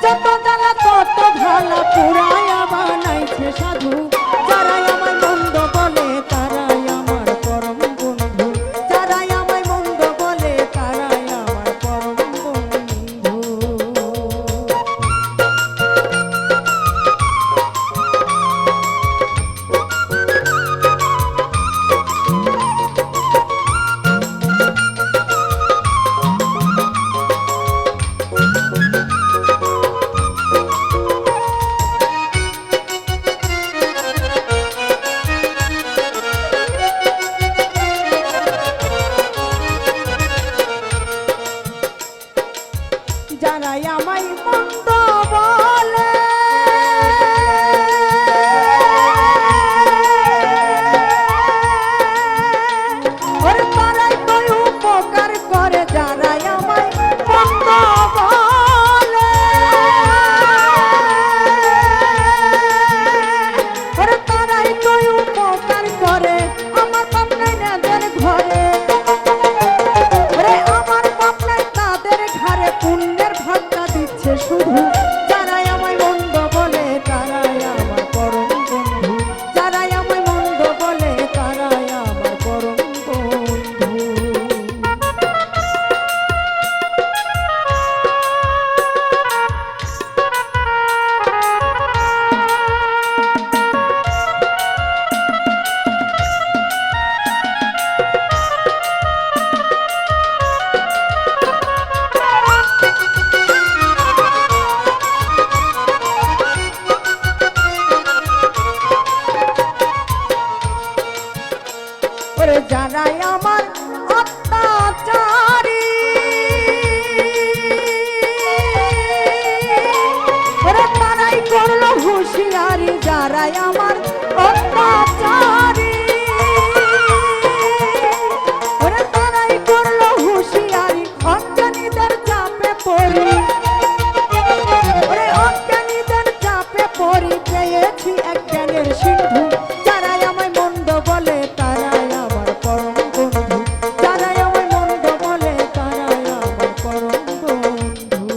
যত জ্বালা তত ভালা পুরায়া বানাইছে সাধু। যারাই আমায় মন্দ বলে তারাই আমার পরম বন্ধু, যারাই আমায় মন্দ বলে তারাই আমার পরম বন্ধু। যারাই আমায় মন্দ বলে ওরে তারাই তো উপকার করে, যারাই আমায় মন্দ বলে ওরে তারাই তো উপকার করে। আমার পাপ নাই নাদের ঘরে, ওরে আমার পাপ নাই তাদের ঘরে, পুণ্যের ভাগটা দিচ্ছে শুধু। যারাই আমায় মন্দ বলে তারাই আমার পরম বন্ধু, যারাই আমায় মন্দ বলে তারাই আমার পরম বন্ধু। ওরে যারাই আমার অত্যাচারী ওরে তারাই করলো হুঁশিয়ারি, যারাই আমার অত্যাচারী ওরে তারাই করলো হুঁশিয়ারি। অজ্ঞানীদের চাপে পড়ি ওরে অজ্ঞানীদের চাপে পড়ি, পেয়েছি এক জ্ঞানের সিন্ধু। যারাই আমায় মন্দ বলে তারাই আমার পরম বন্ধু, যারাই আমায় মন্দ বলে তারাই আমার পরম বন্ধু।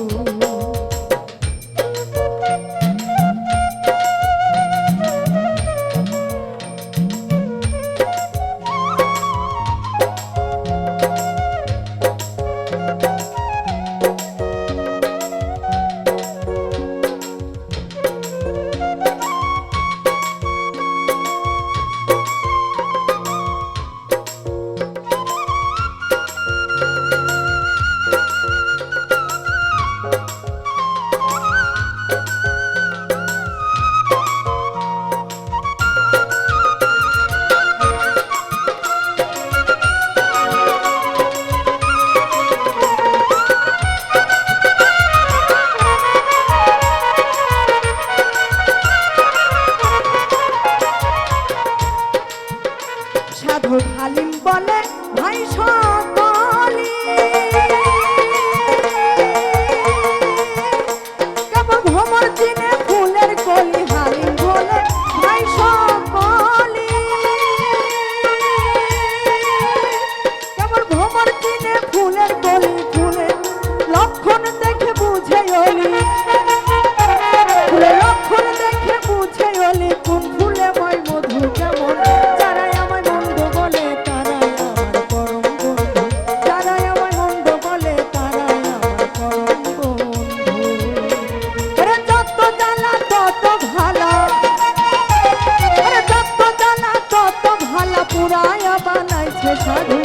সাধু হালিম বলে ভাই সকলি, কেবল ভ্রমর চিনে ফুলের কলি। হালিম বলে ভাই সকলি, কেবল ভ্রমর চিনে ফুলের কলি। ফুলের লক্ষণ দেখে বুঝে অলি, ফুলের লক্ষণ দেখে বুঝে অলি, কোন ফুলে হয় মধু কেমন। যারাই আমায় মন্দ বলে তারাই আমার পরম বন্ধু, যারাই আমায় মন্দ বলে তারাই আমার পরম বন্ধু। ওরে যত জ্বালা তত ভালা, ওরে যত জ্বালা তত ভালা পুরায়া বানাইছে সাধু।